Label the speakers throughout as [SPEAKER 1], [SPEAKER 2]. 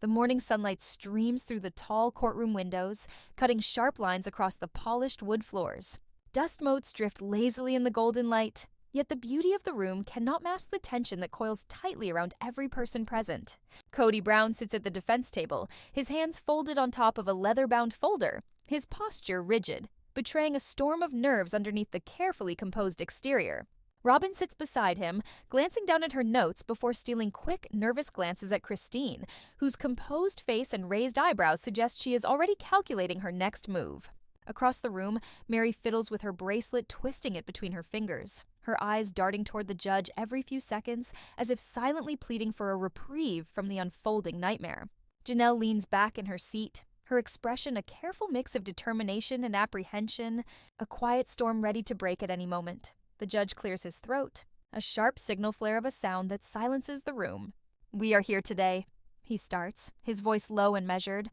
[SPEAKER 1] The morning sunlight streams through the tall courtroom windows, cutting sharp lines across the polished wood floors. Dust motes drift lazily in the golden light, yet the beauty of the room cannot mask the tension that coils tightly around every person present. Kody Brown sits at the defense table, his hands folded on top of a leather-bound folder, his posture rigid, betraying a storm of nerves underneath the carefully composed exterior. Robyn sits beside him, glancing down at her notes before stealing quick, nervous glances at Christine, whose composed face and raised eyebrows suggest she is already calculating her next move. Across the room, Meri fiddles with her bracelet, twisting it between her fingers, her eyes darting toward the judge every few seconds, as if silently pleading for a reprieve from the unfolding nightmare. Janelle leans back in her seat, her expression a careful mix of determination and apprehension, a quiet storm ready to break at any moment. The judge clears his throat, a sharp signal flare of a sound that silences the room. "We are here today," he starts, his voice low and measured,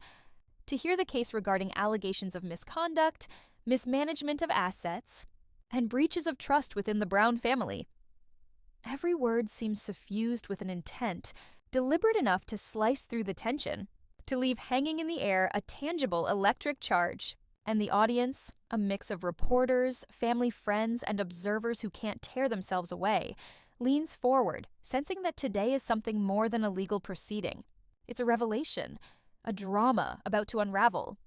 [SPEAKER 1] "to hear the case regarding allegations of misconduct, mismanagement of assets, and breaches of trust within the Brown family." Every word seems suffused with an intent, deliberate enough to slice through the tension, to leave hanging in the air a tangible electric charge. And the audience, a mix of reporters, family friends, and observers who can't tear themselves away, leans forward, sensing that today is something more than a legal proceeding. It's a revelation, a drama about to unravel.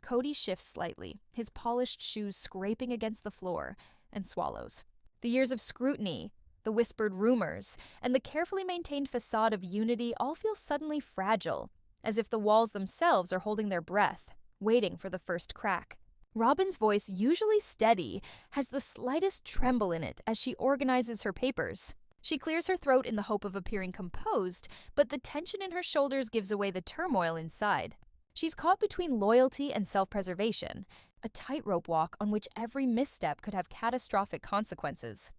[SPEAKER 1] Kody shifts slightly, his polished shoes scraping against the floor, and swallows. The years of scrutiny, the whispered rumors, and the carefully maintained facade of unity all feel suddenly fragile, as if the walls themselves are holding their breath, waiting for the first crack. Robyn's voice, usually steady, has the slightest tremble in it as she organizes her papers. She clears her throat in the hope of appearing composed, but the tension in her shoulders gives away the turmoil inside. She's caught between loyalty and self-preservation, a tightrope walk on which every misstep could have catastrophic consequences.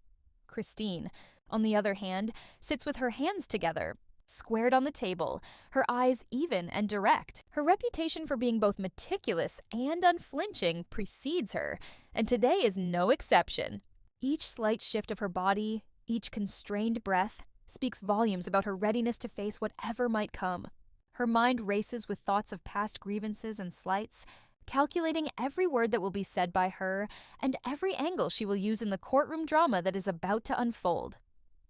[SPEAKER 1] Christine, on the other hand, sits with her hands together, squared on the table, her eyes even and direct. Her reputation for being both meticulous and unflinching precedes her, and today is no exception. Each slight shift of her body, each constrained breath, speaks volumes about her readiness to face whatever might come. Her mind races with thoughts of past grievances and slights, calculating every word that will be said by her and every angle she will use in the courtroom drama that is about to unfold.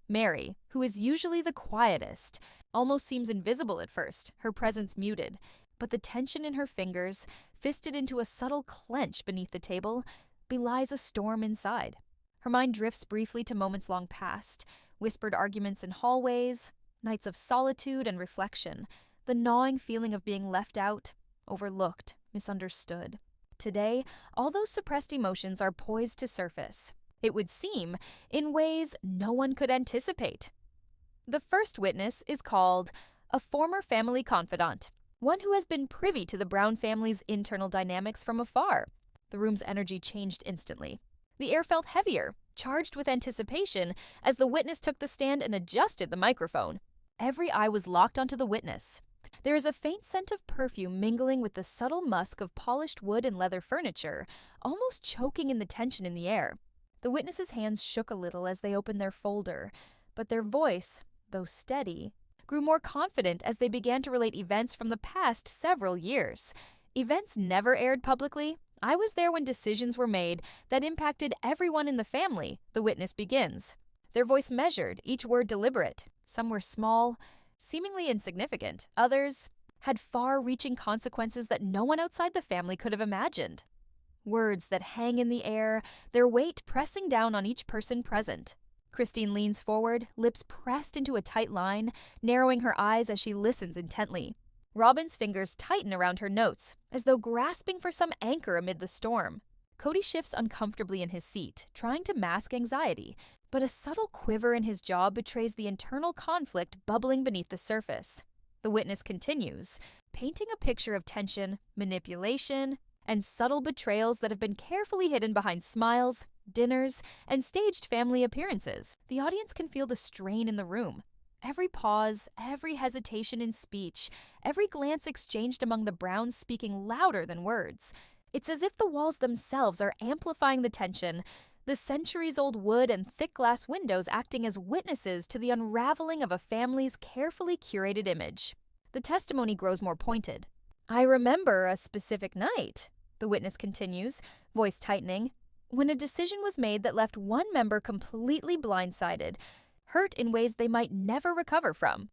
[SPEAKER 1] Meri, who is usually the quietest, almost seems invisible at first, her presence muted, but the tension in her fingers, fisted into a subtle clench beneath the table, belies a storm inside. Her mind drifts briefly to moments long past, whispered arguments in hallways, nights of solitude and reflection, the gnawing feeling of being left out, overlooked, misunderstood. Today, all those suppressed emotions are poised to surface. It would seem, in ways no one could anticipate. The first witness is called a former family confidant, one who has been privy to the Brown family's internal dynamics from afar. The room's energy changed instantly. The air felt heavier, charged with anticipation, as the witness took the stand and adjusted the microphone. Every eye was locked onto the witness. There is a faint scent of perfume mingling with the subtle musk of polished wood and leather furniture, almost choking in the tension in the air. The witness's hands shook a little as they opened their folder, but their voice, though steady, grew more confident as they began to relate events from the past several years. Events never aired publicly. "I was there when decisions were made that impacted everyone in the family," the witness begins. Their voice measured, each word deliberate. Some were small, seemingly insignificant. Others had far-reaching consequences that no one outside the family could have imagined. Words that hang in the air, their weight pressing down on each person present. Christine leans forward, lips pressed into a tight line, narrowing her eyes as she listens intently. Robyn's fingers tighten around her notes, as though grasping for some anchor amid the storm. Kody shifts uncomfortably in his seat, trying to mask anxiety, but a subtle quiver in his jaw betrays the internal conflict bubbling beneath the surface. The witness continues, painting a picture of tension, manipulation, and subtle betrayals that have been carefully hidden behind smiles, dinners, and staged family appearances. The audience can feel the strain in the room. Every pause, every hesitation in speech, every glance exchanged among the Browns speaking louder than words. It's as if the walls themselves are amplifying the tension, the centuries-old wood and thick glass windows acting as witnesses to the unraveling of a family's carefully curated image. The testimony grows more pointed. "I remember a specific night," the witness continues, voice tightening, "when a decision was made that left one member completely blindsided, hurt in ways they might never recover from."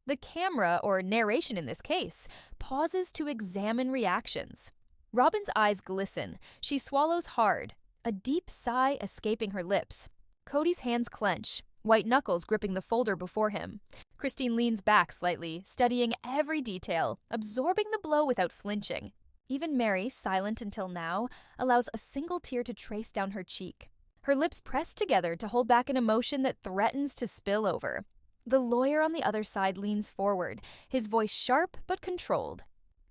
[SPEAKER 1] The camera, or narration in this case, pauses to examine reactions. Robyn's eyes glisten. She swallows hard, a deep sigh escaping her lips. Kody's hands clench, white knuckles gripping the folder before him. Christine leans back slightly, studying every detail, absorbing the blow without flinching. Even Meri, silent until now, allows a single tear to trace down her cheek. Her lips press together to hold back an emotion that threatens to spill over. The lawyer on the other side leans forward, his voice sharp but controlled.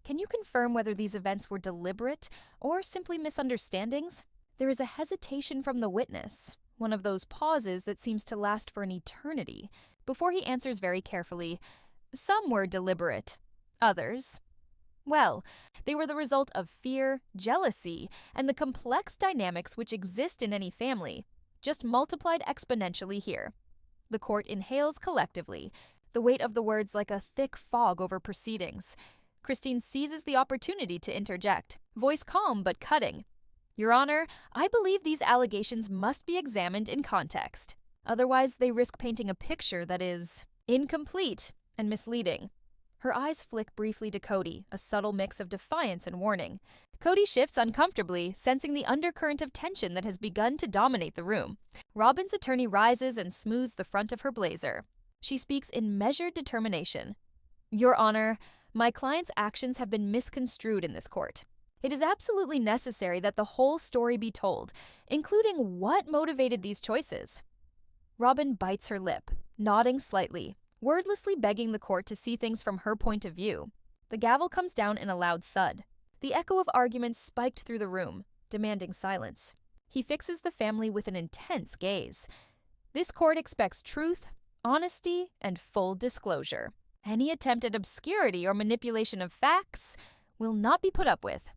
[SPEAKER 1] "Can you confirm whether these events were deliberate or simply misunderstandings?" There is a hesitation from the witness, one of those pauses that seems to last for an eternity, before he answers very carefully. "Some were deliberate. Others, well, they were the result of fear, jealousy, and the complex dynamics which exist in any family, just multiplied exponentially here." The court inhales collectively, the weight of the words like a thick fog over proceedings. Christine seizes the opportunity to interject, voice calm but cutting. "Your Honor, I believe these allegations must be examined in context. Otherwise, they risk painting a picture that is incomplete and misleading." Her eyes flick briefly to Kody, a subtle mix of defiance and warning. Kody shifts uncomfortably, sensing the undercurrent of tension that has begun to dominate the room. Robyn's attorney rises and smooths the front of her blazer. She speaks in measured determination. "Your Honor, my client's actions have been misconstrued in this court. It is absolutely necessary that the whole story be told, including what motivated these choices." Robyn bites her lip, nodding slightly, wordlessly begging the court to see things from her point of view. The gavel comes down in a loud thud. The echo of arguments spiked through the room, demanding silence. He fixes the family with an intense gaze. This court expects truth, honesty, and full disclosure. Any attempt at obscurity or manipulation of facts will not be put up with.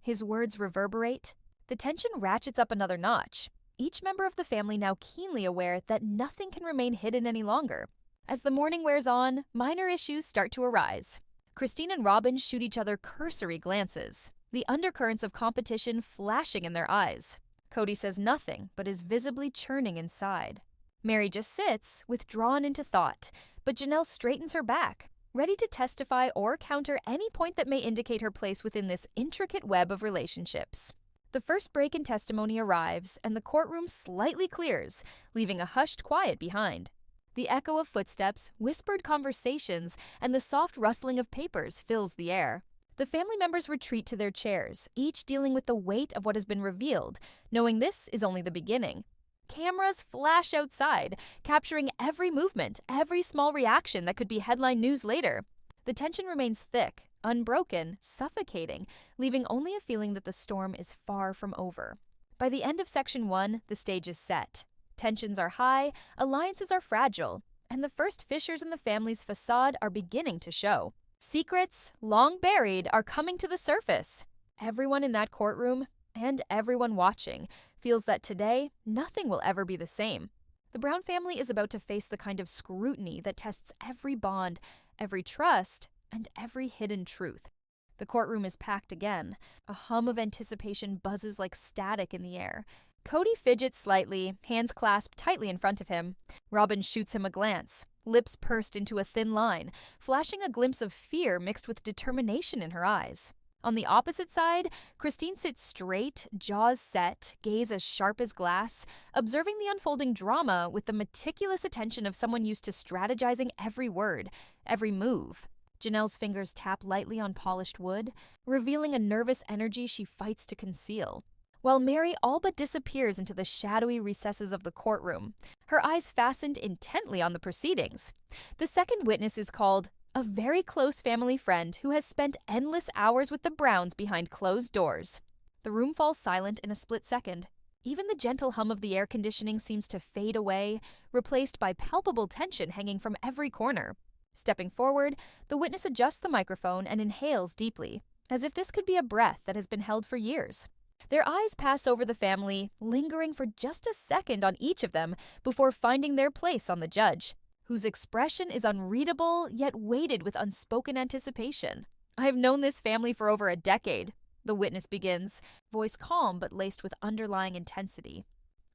[SPEAKER 1] His words reverberate. The tension ratchets up another notch, each member of the family now keenly aware that nothing can remain hidden any longer. As the morning wears on, minor issues start to arise. Christine and Robyn shoot each other cursory glances, the undercurrents of competition flashing in their eyes. Kody says nothing, but is visibly churning inside. Meri just sits, withdrawn into thought, but Janelle straightens her back, ready to testify or counter any point that may indicate her place within this intricate web of relationships. The first break in testimony arrives, and the courtroom slightly clears, leaving a hushed quiet behind. The echo of footsteps, whispered conversations, and the soft rustling of papers fills the air. The family members retreat to their chairs, each dealing with the weight of what has been revealed, knowing this is only the beginning. Cameras flash outside, capturing every movement, every small reaction that could be headline news later. The tension remains thick, unbroken, suffocating, leaving only a feeling that the storm is far from over. By the end of Section 1, the stage is set. Tensions are high, alliances are fragile, and the first fissures in the family's facade are beginning to show. Secrets, long buried, are coming to the surface. Everyone in that courtroom, and everyone watching, feels that today, nothing will ever be the same. The Brown family is about to face the kind of scrutiny that tests every bond, every trust, and every hidden truth. The courtroom is packed again. A hum of anticipation buzzes like static in the air. Kody fidgets slightly, hands clasped tightly in front of him. Robyn shoots him a glance, lips pursed into a thin line, flashing a glimpse of fear mixed with determination in her eyes. On the opposite side, Christine sits straight, jaws set, gaze as sharp as glass, observing the unfolding drama with the meticulous attention of someone used to strategizing every word, every move. Janelle's fingers tap lightly on polished wood, revealing a nervous energy she fights to conceal. While Meri all but disappears into the shadowy recesses of the courtroom, her eyes fastened intently on the proceedings. The second witness is called a very close family friend who has spent endless hours with the Browns behind closed doors. The room falls silent in a split second. Even the gentle hum of the air conditioning seems to fade away, replaced by palpable tension hanging from every corner. Stepping forward, the witness adjusts the microphone and inhales deeply, as if this could be a breath that has been held for years. Their eyes pass over the family, lingering for just a second on each of them before finding their place on the judge, whose expression is unreadable yet weighted with unspoken anticipation. "I have known this family for over a decade," the witness begins, voice calm but laced with underlying intensity.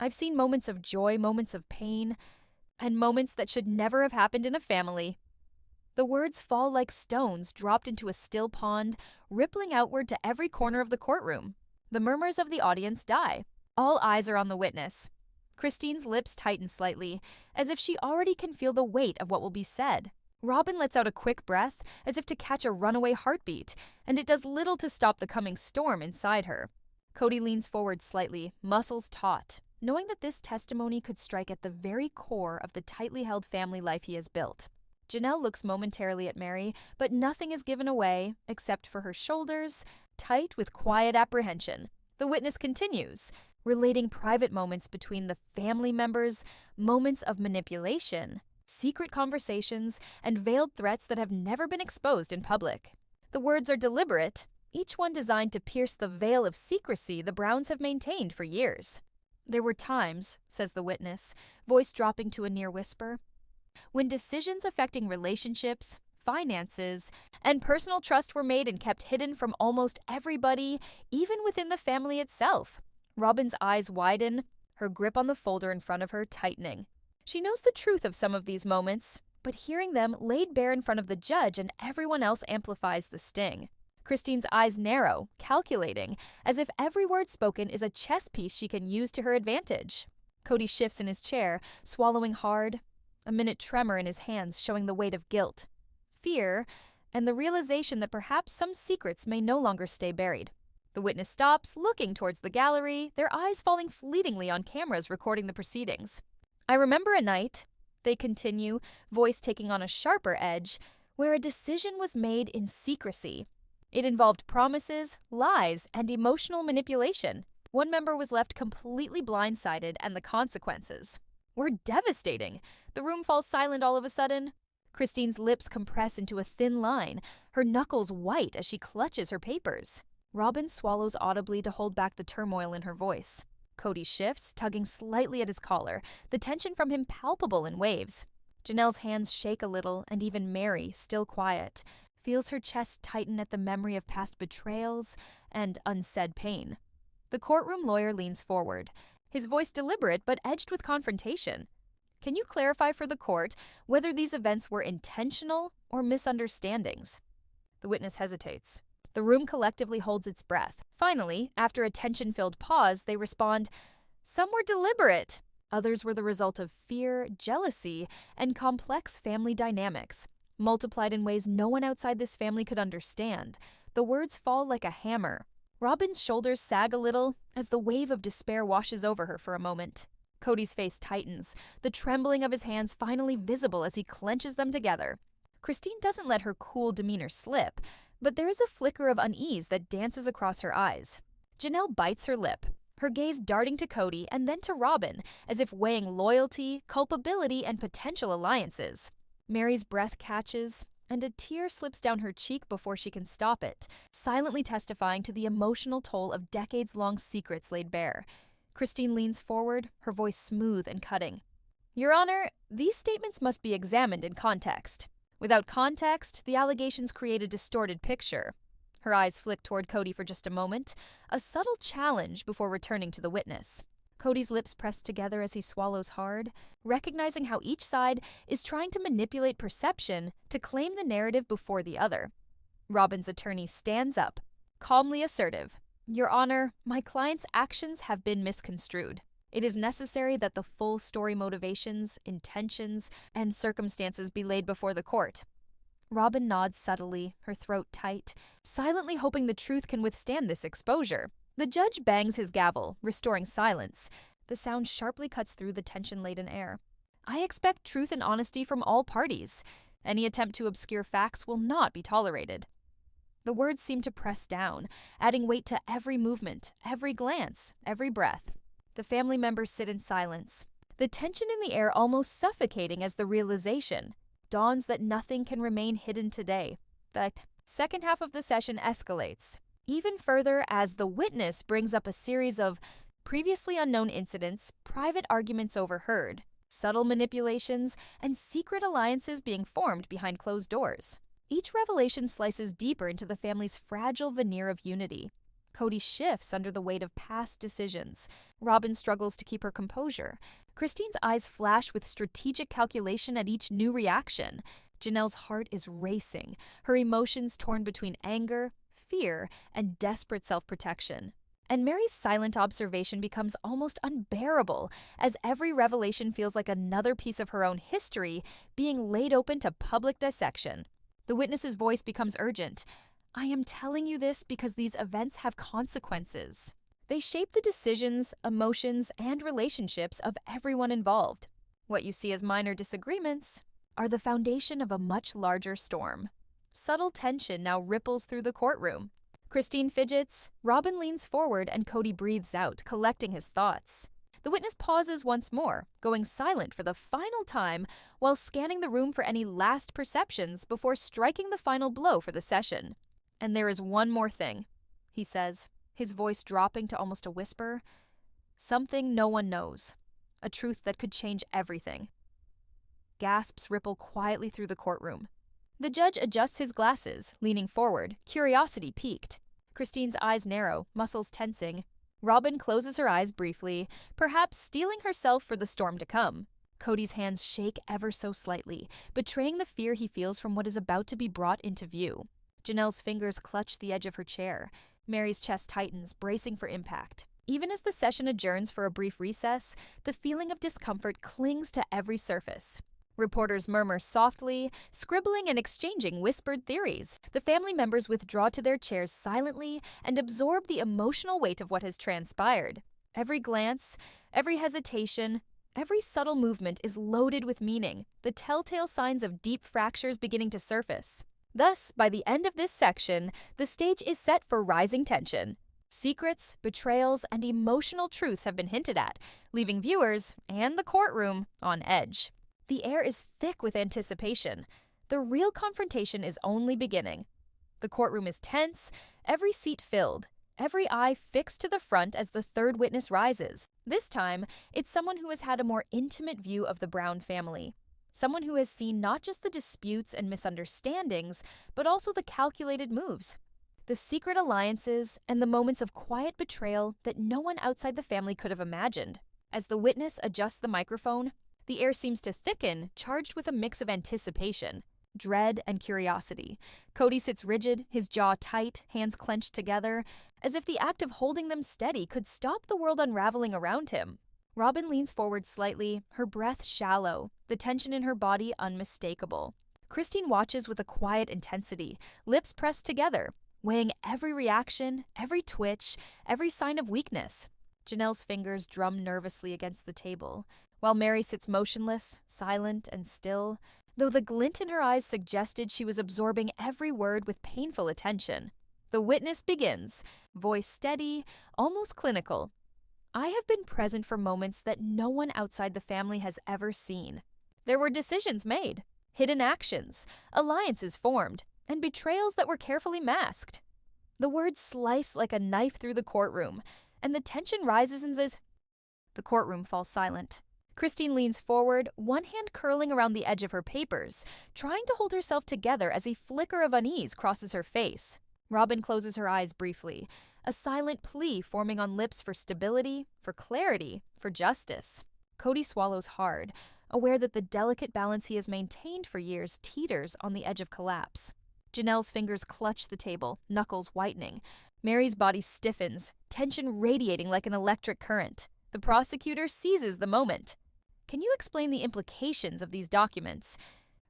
[SPEAKER 1] "I've seen moments of joy, moments of pain, and moments that should never have happened in a family." The words fall like stones dropped into a still pond, rippling outward to every corner of the courtroom. The murmurs of the audience die. All eyes are on the witness. Christine's lips tighten slightly, as if she already can feel the weight of what will be said. Robyn lets out a quick breath, as if to catch a runaway heartbeat, and it does little to stop the coming storm inside her. Kody leans forward slightly, muscles taut, knowing that this testimony could strike at the very core of the tightly held family life he has built. Janelle looks momentarily at Meri, but nothing is given away, except for her shoulders, tight with quiet apprehension. The witness continues, relating private moments between the family members, moments of manipulation, secret conversations, and veiled threats that have never been exposed in public. The words are deliberate, each one designed to pierce the veil of secrecy the Browns have maintained for years. "There were times," says the witness, voice dropping to a near whisper, "when decisions affecting relationships, finances, and personal trust were made and kept hidden from almost everybody, even within the family itself." Robyn's eyes widen, her grip on the folder in front of her tightening. She knows the truth of some of these moments, but hearing them laid bare in front of the judge and everyone else amplifies the sting. Christine's eyes narrow, calculating, as if every word spoken is a chess piece she can use to her advantage. Kody shifts in his chair, swallowing hard, a minute tremor in his hands showing the weight of guilt, fear, and the realization that perhaps some secrets may no longer stay buried. The witness stops, looking towards the gallery, their eyes falling fleetingly on cameras recording the proceedings. "I remember a night," they continue, voice taking on a sharper edge, "where a decision was made in secrecy. It involved promises, lies, and emotional manipulation. One member was left completely blindsided, and the consequences were devastating." The room falls silent all of a sudden. Christine's lips compress into a thin line, her knuckles white as she clutches her papers. Robyn swallows audibly to hold back the turmoil in her voice. Kody shifts, tugging slightly at his collar, the tension from him palpable in waves. Janelle's hands shake a little, and even Meri, still quiet, feels her chest tighten at the memory of past betrayals and unsaid pain. The courtroom lawyer leans forward, his voice deliberate but edged with confrontation. "Can you clarify for the court whether these events were intentional or misunderstandings?" The witness hesitates. The room collectively holds its breath. Finally, after a tension-filled pause, they respond, "Some were deliberate. Others were the result of fear, jealousy, and complex family dynamics, multiplied in ways no one outside this family could understand." The words fall like a hammer. Robyn's shoulders sag a little as the wave of despair washes over her for a moment. Kody's face tightens, the trembling of his hands finally visible as he clenches them together. Christine doesn't let her cool demeanor slip, but there is a flicker of unease that dances across her eyes. Janelle bites her lip, her gaze darting to Kody and then to Robyn, as if weighing loyalty, culpability, and potential alliances. Meri's breath catches, and a tear slips down her cheek before she can stop it, silently testifying to the emotional toll of decades-long secrets laid bare. Christine leans forward, her voice smooth and cutting. "Your Honor, these statements must be examined in context. Without context, the allegations create a distorted picture." Her eyes flick toward Kody for just a moment, a subtle challenge before returning to the witness. Kody's lips press together as he swallows hard, recognizing how each side is trying to manipulate perception to claim the narrative before the other. Robyn's attorney stands up, calmly assertive. "Your Honor, my client's actions have been misconstrued. It is necessary that the full story motivations, intentions, and circumstances be laid before the court." Robyn nods subtly, her throat tight, silently hoping the truth can withstand this exposure. The judge bangs his gavel, restoring silence. The sound sharply cuts through the tension-laden air. "I expect truth and honesty from all parties. Any attempt to obscure facts will not be tolerated." The words seem to press down, adding weight to every movement, every glance, every breath. The family members sit in silence, the tension in the air almost suffocating as the realization dawns that nothing can remain hidden today. The second half of the session escalates, even further as the witness brings up a series of previously unknown incidents, private arguments overheard, subtle manipulations, and secret alliances being formed behind closed doors. Each revelation slices deeper into the family's fragile veneer of unity. Kody shifts under the weight of past decisions. Robyn struggles to keep her composure. Christine's eyes flash with strategic calculation at each new reaction. Janelle's heart is racing, her emotions torn between anger, fear, and desperate self-protection. And Meri's silent observation becomes almost unbearable, as every revelation feels like another piece of her own history being laid open to public dissection. The witness's voice becomes urgent. I am telling you this because these events have consequences. They shape the decisions, emotions, and relationships of everyone involved. What you see as minor disagreements are the foundation of a much larger storm. Subtle tension now ripples through the courtroom. Christine fidgets, Robyn leans forward, and Kody breathes out, collecting his thoughts. The witness pauses once more, going silent for the final time while scanning the room for any last perceptions before striking the final blow for the session. And there is one more thing, he says, his voice dropping to almost a whisper. Something no one knows. A truth that could change everything. Gasps ripple quietly through the courtroom. The judge adjusts his glasses, leaning forward, curiosity piqued. Christine's eyes narrow, muscles tensing. Robyn closes her eyes briefly, perhaps steeling herself for the storm to come. Kody's hands shake ever so slightly, betraying the fear he feels from what is about to be brought into view. Janelle's fingers clutch the edge of her chair. Meri's chest tightens, bracing for impact. Even as the session adjourns for a brief recess, the feeling of discomfort clings to every surface. Reporters murmur softly, scribbling and exchanging whispered theories. The family members withdraw to their chairs silently and absorb the emotional weight of what has transpired. Every glance, every hesitation, every subtle movement is loaded with meaning, the telltale signs of deep fractures beginning to surface. Thus, by the end of this section, the stage is set for rising tension. Secrets, betrayals, and emotional truths have been hinted at, leaving viewers and the courtroom on edge. The air is thick with anticipation. The real confrontation is only beginning. The courtroom is tense, every seat filled, every eye fixed to the front as the third witness rises. This time, it's someone who has had a more intimate view of the Brown family. Someone who has seen not just the disputes and misunderstandings, but also the calculated moves, the secret alliances, and the moments of quiet betrayal that no one outside the family could have imagined. As the witness adjusts the microphone, the air seems to thicken, charged with a mix of anticipation, dread, and curiosity. Kody sits rigid, his jaw tight, hands clenched together, as if the act of holding them steady could stop the world unraveling around him. Robyn leans forward slightly, her breath shallow, the tension in her body unmistakable. Christine watches with a quiet intensity, lips pressed together, weighing every reaction, every twitch, every sign of weakness. Janelle's fingers drum nervously against the table, while Meri sits motionless, silent, and still, though the glint in her eyes suggested she was absorbing every word with painful attention. The witness begins, voice steady, almost clinical. I have been present for moments that no one outside the family has ever seen. There were decisions made, hidden actions, alliances formed, and betrayals that were carefully masked. The words slice like a knife through the courtroom, and the tension rises and says, the courtroom falls silent. Christine leans forward, one hand curling around the edge of her papers, trying to hold herself together as a flicker of unease crosses her face. Robyn closes her eyes briefly, a silent plea forming on lips for stability, for clarity, for justice. Kody swallows hard, aware that the delicate balance he has maintained for years teeters on the edge of collapse. Janelle's fingers clutch the table, knuckles whitening. Meri's body stiffens, tension radiating like an electric current. The prosecutor seizes the moment. Can you explain the implications of these documents?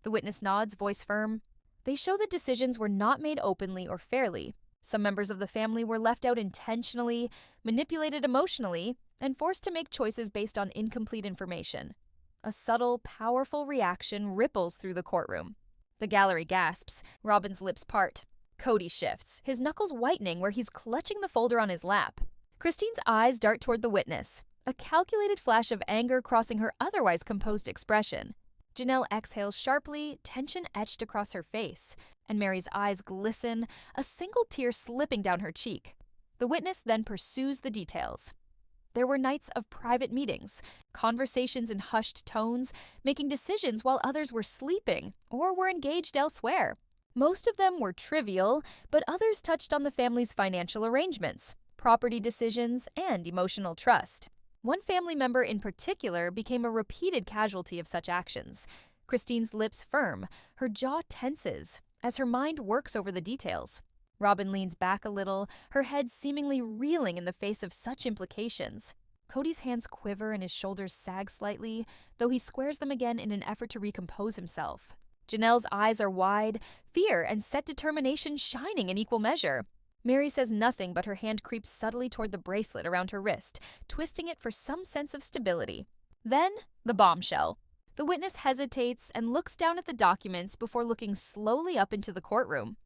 [SPEAKER 1] The witness nods, voice firm. They show that decisions were not made openly or fairly. Some members of the family were left out intentionally, manipulated emotionally, and forced to make choices based on incomplete information. A subtle, powerful reaction ripples through the courtroom. The gallery gasps. Robyn's lips part. Kody shifts, his knuckles whitening where he's clutching the folder on his lap. Christine's eyes dart toward the witness, a calculated flash of anger crossing her otherwise composed expression. Janelle exhales sharply, tension etched across her face, and Meri's eyes glisten, a single tear slipping down her cheek. The witness then pursues the details. There were nights of private meetings, conversations in hushed tones, making decisions while others were sleeping or were engaged elsewhere. Most of them were trivial, but others touched on the family's financial arrangements, property decisions, and emotional trust. One family member in particular became a repeated casualty of such actions. Christine's lips firm, her jaw tenses as her mind works over the details. Robyn leans back a little, her head seemingly reeling in the face of such implications. Kody's hands quiver and his shoulders sag slightly, though he squares them again in an effort to recompose himself. Janelle's eyes are wide, fear and set determination shining in equal measure. Meri says nothing, but her hand creeps subtly toward the bracelet around her wrist, twisting it for some sense of stability. Then, the bombshell. The witness hesitates and looks down at the documents before looking slowly up into the courtroom.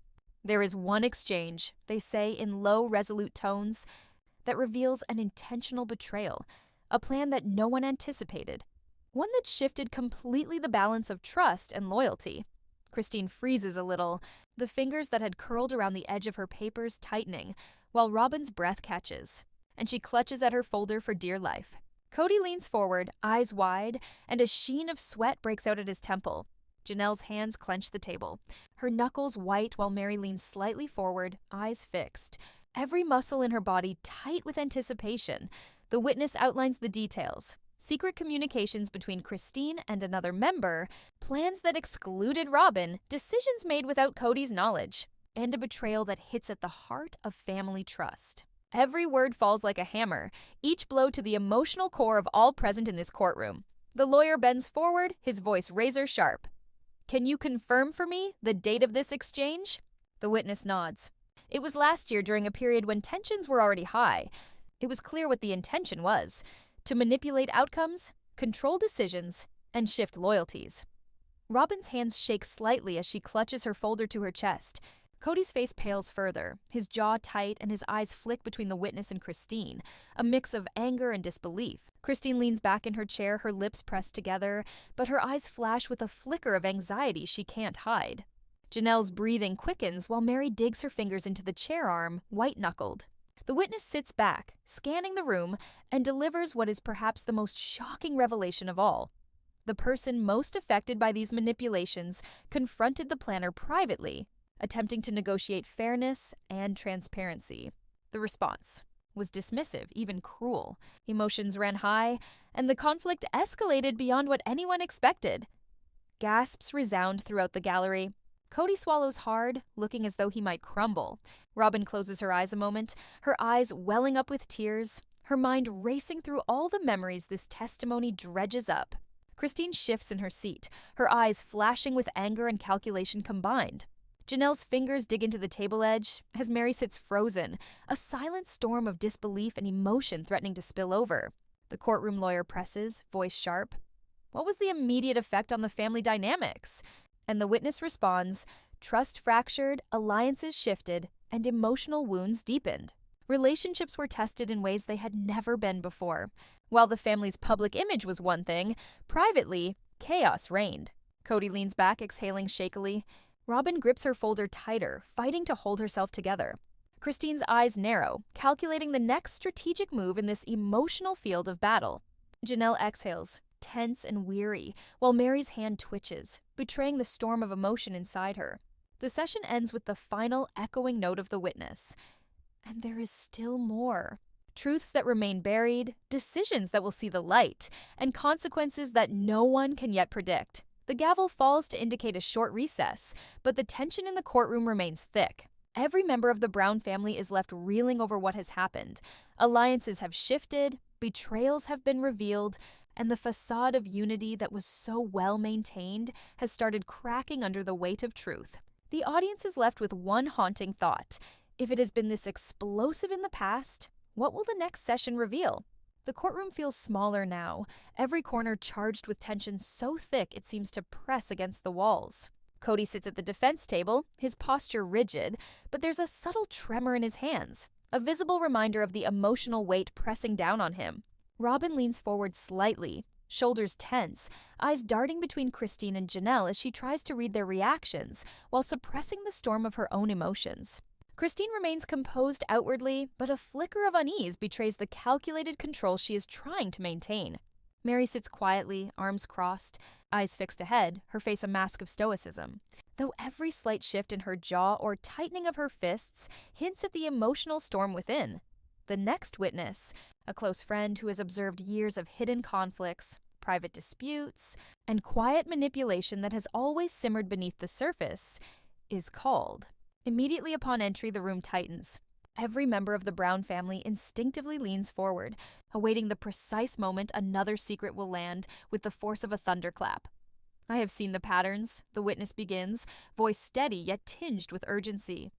[SPEAKER 1] There is one exchange, they say in low, resolute tones, that reveals an intentional betrayal, a plan that no one anticipated, one that shifted completely the balance of trust and loyalty. Christine freezes a little, the fingers that had curled around the edge of her papers tightening, while Robyn's breath catches, and she clutches at her folder for dear life. Kody leans forward, eyes wide, and a sheen of sweat breaks out at his temple. Janelle's hands clench the table, her knuckles white while Meri leans slightly forward, eyes fixed, every muscle in her body tight with anticipation. The witness outlines the details. Secret communications between Christine and another member, plans that excluded Robyn, decisions made without Kody's knowledge, and a betrayal that hits at the heart of family trust. Every word falls like a hammer, each blow to the emotional core of all present in this courtroom. The lawyer bends forward, his voice razor sharp. "Can you confirm for me the date of this exchange?" The witness nods. It was last year during a period when tensions were already high. It was clear what the intention was: to manipulate outcomes, control decisions, and shift loyalties. Robyn's hands shake slightly as she clutches her folder to her chest. Kody's face pales further, his jaw tight and his eyes flick between the witness and Christine, a mix of anger and disbelief. Christine leans back in her chair, her lips pressed together, but her eyes flash with a flicker of anxiety she can't hide. Janelle's breathing quickens while Meri digs her fingers into the chair arm, white-knuckled. The witness sits back, scanning the room, and delivers what is perhaps the most shocking revelation of all. The person most affected by these manipulations confronted the planner privately, attempting to negotiate fairness and transparency. The response was dismissive, even cruel. Emotions ran high, and the conflict escalated beyond what anyone expected. Gasps resound throughout the gallery. Kody swallows hard, looking as though he might crumble. Robyn closes her eyes a moment, her eyes welling up with tears, her mind racing through all the memories this testimony dredges up. Christine shifts in her seat, her eyes flashing with anger and calculation combined. Janelle's fingers dig into the table edge as Meri sits frozen, a silent storm of disbelief and emotion threatening to spill over. The courtroom lawyer presses, voice sharp. What was the immediate effect on the family dynamics? And the witness responds, trust fractured, alliances shifted, and emotional wounds deepened. Relationships were tested in ways they had never been before. While the family's public image was one thing, privately, chaos reigned. Kody leans back, exhaling shakily. Robyn grips her folder tighter, fighting to hold herself together. Christine's eyes narrow, calculating the next strategic move in this emotional field of battle. Janelle exhales, tense and weary, while Meri's hand twitches, betraying the storm of emotion inside her. The session ends with the final echoing note of the witness. And there is still more. Truths that remain buried, decisions that will see the light, and consequences that no one can yet predict. The gavel falls to indicate a short recess, but the tension in the courtroom remains thick. Every member of the Brown family is left reeling over what has happened. Alliances have shifted, betrayals have been revealed, and the facade of unity that was so well maintained has started cracking under the weight of truth. The audience is left with one haunting thought. If it has been this explosive in the past, what will the next session reveal? The courtroom feels smaller now, every corner charged with tension so thick it seems to press against the walls. Kody sits at the defense table, his posture rigid, but there's a subtle tremor in his hands, a visible reminder of the emotional weight pressing down on him. Robyn leans forward slightly, shoulders tense, eyes darting between Christine and Janelle as she tries to read their reactions while suppressing the storm of her own emotions. Christine remains composed outwardly, but a flicker of unease betrays the calculated control she is trying to maintain. Meri sits quietly, arms crossed, eyes fixed ahead, her face a mask of stoicism. Though every slight shift in her jaw or tightening of her fists hints at the emotional storm within. The next witness, a close friend who has observed years of hidden conflicts, private disputes, and quiet manipulation that has always simmered beneath the surface, is called. Immediately upon entry, the room tightens. Every member of the Brown family instinctively leans forward, awaiting the precise moment another secret will land with the force of a thunderclap. I have seen the patterns, the witness begins, voice steady yet tinged with urgency.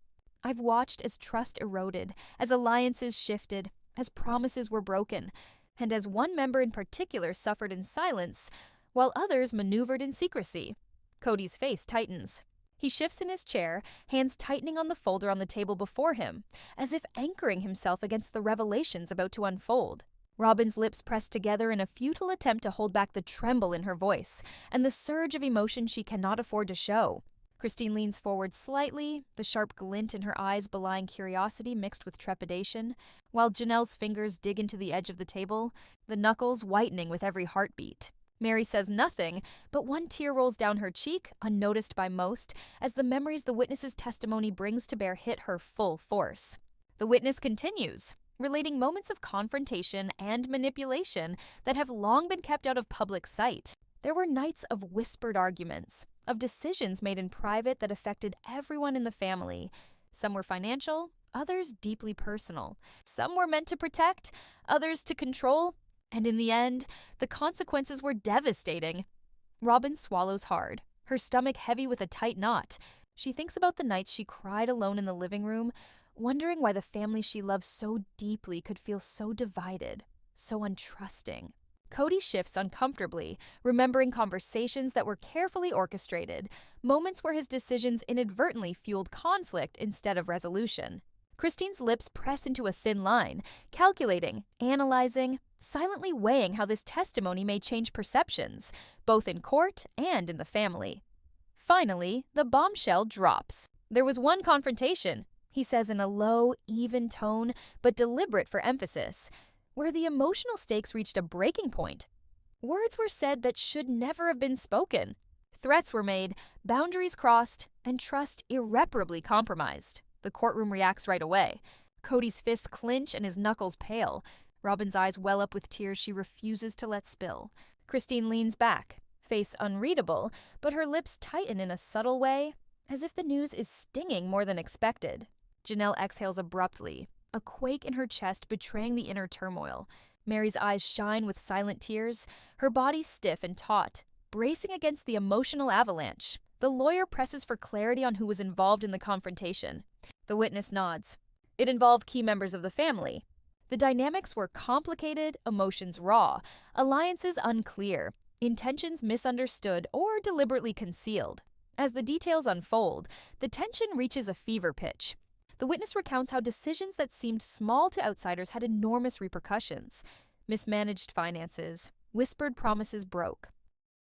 [SPEAKER 1] I've watched as trust eroded, as alliances shifted, as promises were broken, and as one member in particular suffered in silence, while others maneuvered in secrecy. Kody's face tightens. He shifts in his chair, hands tightening on the folder on the table before him, as if anchoring himself against the revelations about to unfold. Robyn's lips press together in a futile attempt to hold back the tremble in her voice and the surge of emotion she cannot afford to show. Christine leans forward slightly, the sharp glint in her eyes belying curiosity mixed with trepidation, while Janelle's fingers dig into the edge of the table, the knuckles whitening with every heartbeat. Meri says nothing, but one tear rolls down her cheek, unnoticed by most, as the memories the witness's testimony brings to bear hit her full force. The witness continues, relating moments of confrontation and manipulation that have long been kept out of public sight. There were nights of whispered arguments, of decisions made in private that affected everyone in the family. Some were financial, others deeply personal. Some were meant to protect, others to control. And in the end, the consequences were devastating. Robyn swallows hard, her stomach heavy with a tight knot. She thinks about the nights she cried alone in the living room, wondering why the family she loved so deeply could feel so divided, so untrusting. Kody shifts uncomfortably, remembering conversations that were carefully orchestrated, moments where his decisions inadvertently fueled conflict instead of resolution. Christine's lips press into a thin line, calculating, analyzing, silently weighing how this testimony may change perceptions, both in court and in the family. Finally, the bombshell drops. There was one confrontation, he says in a low, even tone, but deliberate for emphasis, where the emotional stakes reached a breaking point. Words were said that should never have been spoken. Threats were made, boundaries crossed, and trust irreparably compromised. The courtroom reacts right away. Kody's fists clench and his knuckles pale. Robyn's eyes well up with tears she refuses to let spill. Christine leans back, face unreadable, but her lips tighten in a subtle way, as if the news is stinging more than expected. Janelle exhales abruptly, a quake in her chest betraying the inner turmoil. Meri's eyes shine with silent tears, her body stiff and taut, bracing against the emotional avalanche. The lawyer presses for clarity on who was involved in the confrontation. The witness nods. It involved key members of the family. The dynamics were complicated, emotions raw, alliances unclear, intentions misunderstood or deliberately concealed. As the details unfold, the tension reaches a fever pitch. The witness recounts how decisions that seemed small to outsiders had enormous repercussions. Mismanaged finances, whispered promises broke.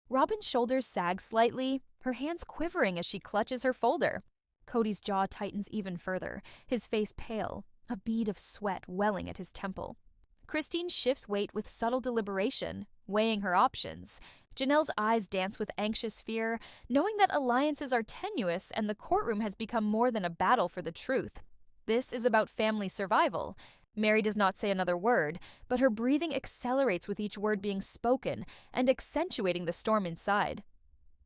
[SPEAKER 1] Robyn's shoulders sag slightly, her hands quivering as she clutches her folder. Kody's jaw tightens even further, his face pale, a bead of sweat welling at his temple. Christine shifts weight with subtle deliberation, weighing her options. Janelle's eyes dance with anxious fear, knowing that alliances are tenuous and the courtroom has become more than a battle for the truth. This is about family survival. Meri does not say another word, but her breathing accelerates with each word being spoken and accentuating the storm inside.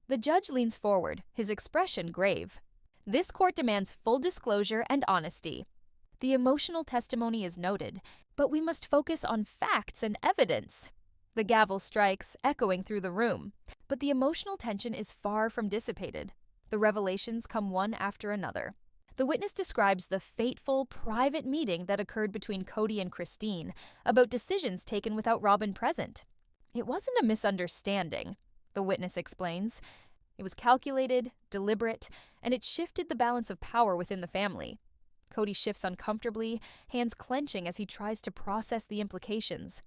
[SPEAKER 1] The judge leans forward, his expression grave. This court demands full disclosure and honesty. The emotional testimony is noted, but we must focus on facts and evidence. The gavel strikes, echoing through the room, but the emotional tension is far from dissipated. The revelations come one after another. The witness describes the fateful, private meeting that occurred between Kody and Christine about decisions taken without Robyn present. It wasn't a misunderstanding, the witness explains. It was calculated, deliberate, and it shifted the balance of power within the family. Kody shifts uncomfortably, hands clenching as he tries to process the implications.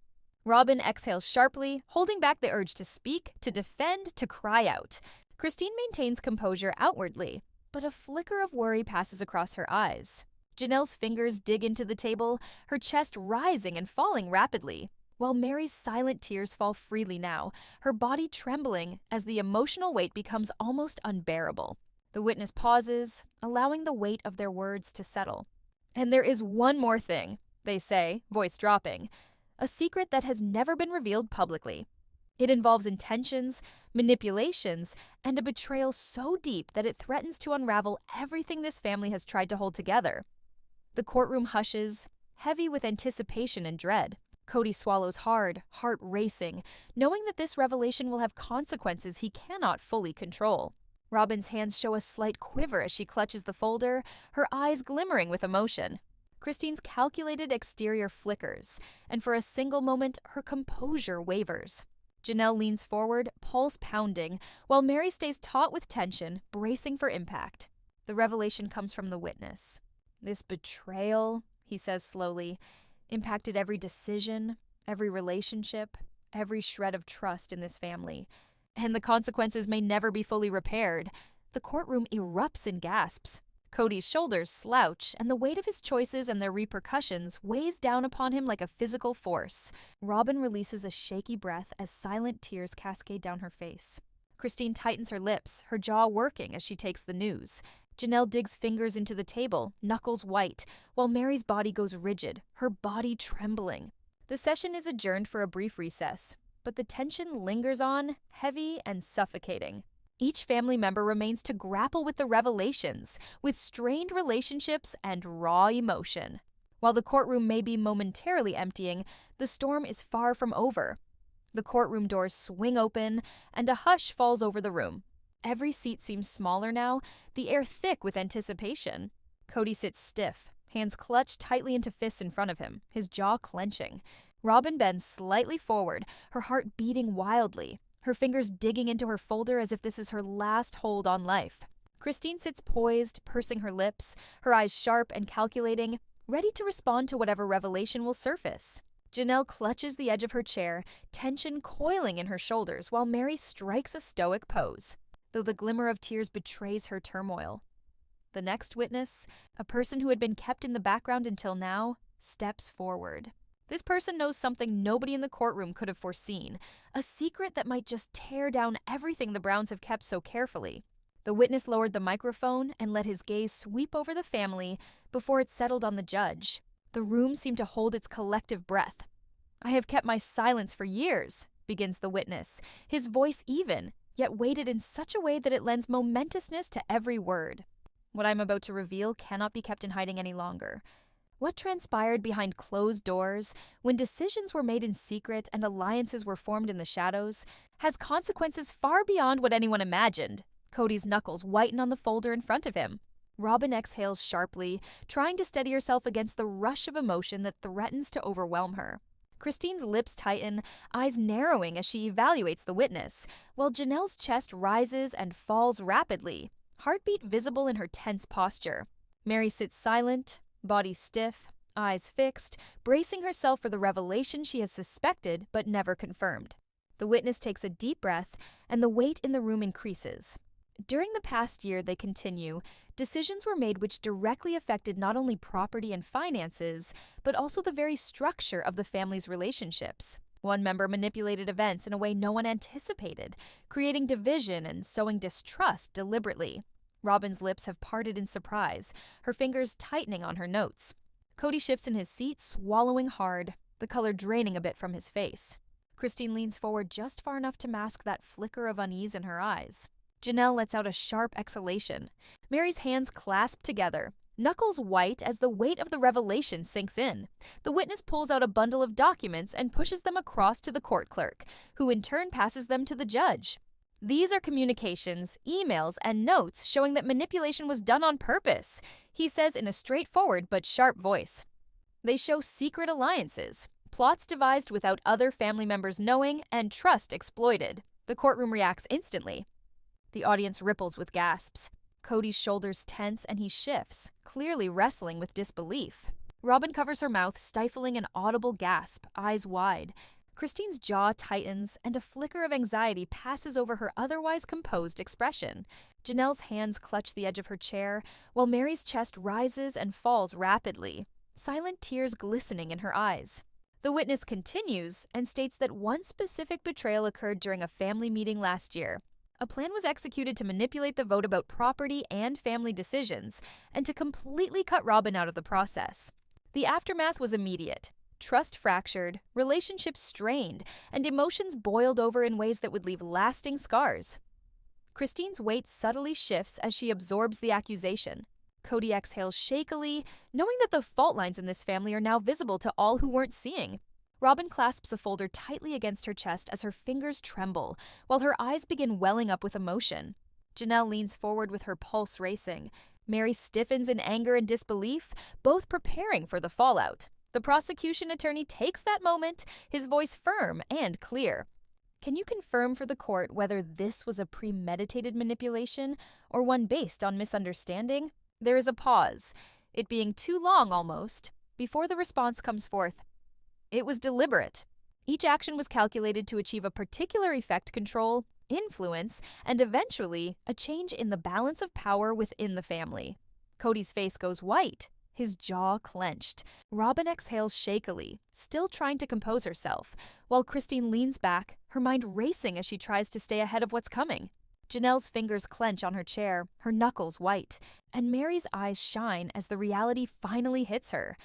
[SPEAKER 1] Robyn exhales sharply, holding back the urge to speak, to defend, to cry out. Christine maintains composure outwardly, but a flicker of worry passes across her eyes. Janelle's fingers dig into the table, her chest rising and falling rapidly, while Meri's silent tears fall freely now, her body trembling as the emotional weight becomes almost unbearable. The witness pauses, allowing the weight of their words to settle. "And there is one more thing," they say, voice dropping, "a secret that has never been revealed publicly. It involves intentions, manipulations, and a betrayal so deep that it threatens to unravel everything this family has tried to hold together." The courtroom hushes, heavy with anticipation and dread. Kody swallows hard, heart racing, knowing that this revelation will have consequences he cannot fully control. Robyn's hands show a slight quiver as she clutches the folder, her eyes glimmering with emotion. Christine's calculated exterior flickers, and for a single moment, her composure wavers. Janelle leans forward, pulse pounding, while Meri stays taut with tension, bracing for impact. The revelation comes from the witness. "This betrayal," he says slowly, "impacted every decision, every relationship, every shred of trust in this family. And the consequences may never be fully repaired." The courtroom erupts in gasps. Kody's shoulders slouch, and the weight of his choices and their repercussions weighs down upon him like a physical force. Robyn releases a shaky breath as silent tears cascade down her face. Christine tightens her lips, her jaw working as she takes the news. Janelle digs fingers into the table, knuckles white, while Meri's body goes rigid, her body trembling. The session is adjourned for a brief recess, but the tension lingers on, heavy and suffocating. Each family member remains to grapple with the revelations, with strained relationships and raw emotion. While the courtroom may be momentarily emptying, the storm is far from over. The courtroom doors swing open, and a hush falls over the room. Every seat seems smaller now, the air thick with anticipation. Kody sits stiff, hands clutched tightly into fists in front of him, his jaw clenching. Robyn bends slightly forward, her heart beating wildly, her fingers digging into her folder as if this is her last hold on life. Christine sits poised, pursing her lips, her eyes sharp and calculating, ready to respond to whatever revelation will surface. Janelle clutches the edge of her chair, tension coiling in her shoulders, while Meri strikes a stoic pose, though the glimmer of tears betrays her turmoil. The next witness, a person who had been kept in the background until now, steps forward. This person knows something nobody in the courtroom could have foreseen, a secret that might just tear down everything the Browns have kept so carefully. The witness lowered the microphone and let his gaze sweep over the family before it settled on the judge. The room seemed to hold its collective breath. "I have kept my silence for years," begins the witness, his voice even, yet weighted in such a way that it lends momentousness to every word. "What I'm about to reveal cannot be kept in hiding any longer. What transpired behind closed doors, when decisions were made in secret and alliances were formed in the shadows, has consequences far beyond what anyone imagined." Kody's knuckles whiten on the folder in front of him. Robyn exhales sharply, trying to steady herself against the rush of emotion that threatens to overwhelm her. Christine's lips tighten, eyes narrowing as she evaluates the witness, while Janelle's chest rises and falls rapidly, heartbeat visible in her tense posture. Meri sits silent, body stiff, eyes fixed, bracing herself for the revelation she has suspected but never confirmed. The witness takes a deep breath, and the weight in the room increases. During the past year, they continue, decisions were made which directly affected not only property and finances, but also the very structure of the family's relationships. One member manipulated events in a way no one anticipated, creating division and sowing distrust deliberately. Robyn's lips have parted in surprise, her fingers tightening on her notes. Kody shifts in his seat, swallowing hard, the color draining a bit from his face. Christine leans forward just far enough to mask that flicker of unease in her eyes. Janelle lets out a sharp exhalation. Meri's hands clasp together, knuckles white as the weight of the revelation sinks in. The witness pulls out a bundle of documents and pushes them across to the court clerk, who in turn passes them to the judge. These are communications, emails, and notes showing that manipulation was done on purpose, he says in a straightforward but sharp voice. They show secret alliances, plots devised without other family members knowing, and trust exploited. The courtroom reacts instantly. The audience ripples with gasps. Kody's shoulders tense and he shifts, clearly wrestling with disbelief. Robyn covers her mouth, stifling an audible gasp, eyes wide. Christine's jaw tightens, and a flicker of anxiety passes over her otherwise composed expression. Janelle's hands clutch the edge of her chair, while Meri's chest rises and falls rapidly, silent tears glistening in her eyes. The witness continues and states that one specific betrayal occurred during a family meeting last year. A plan was executed to manipulate the vote about property and family decisions, and to completely cut Robyn out of the process. The aftermath was immediate. Trust fractured, relationships strained, and emotions boiled over in ways that would leave lasting scars. Christine's weight subtly shifts as she absorbs the accusation. Kody exhales shakily, knowing that the fault lines in this family are now visible to all who weren't seeing. Robyn clasps a folder tightly against her chest as her fingers tremble, while her eyes begin welling up with emotion. Janelle leans forward with her pulse racing. Meri stiffens in anger and disbelief, both preparing for the fallout. The prosecution attorney takes that moment, his voice firm and clear. Can you confirm for the court whether this was a premeditated manipulation or one based on misunderstanding? There is a pause, it being too long almost, before the response comes forth. It was deliberate. Each action was calculated to achieve a particular effect, control, influence, and eventually a change in the balance of power within the family. Kody's face goes white, his jaw clenched. Robyn exhales shakily, still trying to compose herself, while Christine leans back, her mind racing as she tries to stay ahead of what's coming. Janelle's fingers clench on her chair, her knuckles white, and Meri's eyes shine as the reality finally hits her.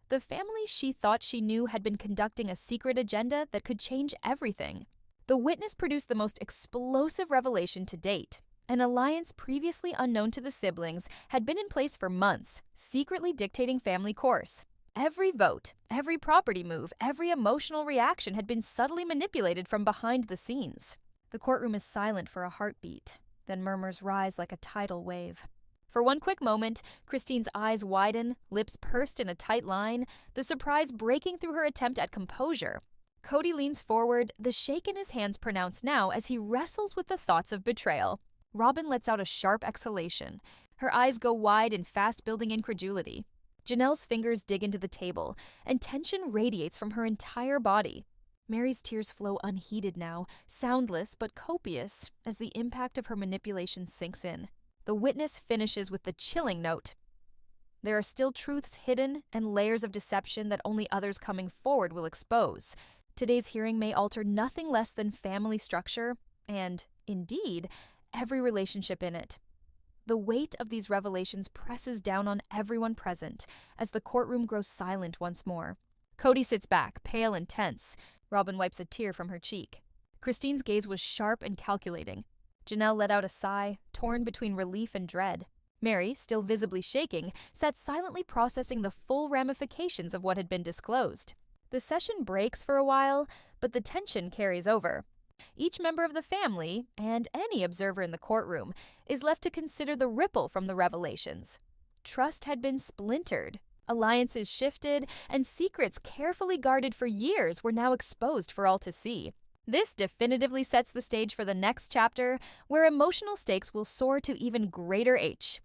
[SPEAKER 1] The family she thought she knew had been conducting a secret agenda that could change everything. The witness produced the most explosive revelation to date. An alliance previously unknown to the siblings had been in place for months, secretly dictating family course. Every vote, every property move, every emotional reaction had been subtly manipulated from behind the scenes. The courtroom is silent for a heartbeat, then murmurs rise like a tidal wave. For one quick moment, Christine's eyes widen, lips pursed in a tight line, the surprise breaking through her attempt at composure. Kody leans forward, the shake in his hands pronounced now as he wrestles with the thoughts of betrayal. Robyn lets out a sharp exhalation. Her eyes go wide in fast-building incredulity. Janelle's fingers dig into the table, and tension radiates from her entire body. Meri's tears flow unheeded now, soundless but copious, as the impact of her manipulation sinks in. The witness finishes with the chilling note. There are still truths hidden and layers of deception that only others coming forward will expose. Today's hearing may alter nothing less than family structure and, indeed, every relationship in it. The weight of these revelations presses down on everyone present as the courtroom grows silent once more. Kody sits back, pale and tense. Robyn wipes a tear from her cheek. Christine's gaze was sharp and calculating. Janelle let out a sigh, torn between relief and dread. Meri, still visibly shaking, sat silently processing the full ramifications of what had been disclosed. The session breaks for a while, but the tension carries over. Each member of the family, and any observer in the courtroom, is left to consider the ripple from the revelations. Trust had been splintered, alliances shifted, and secrets carefully guarded for years were now exposed for all to see. This definitively sets the stage for the next chapter, where emotional stakes will soar to even greater H.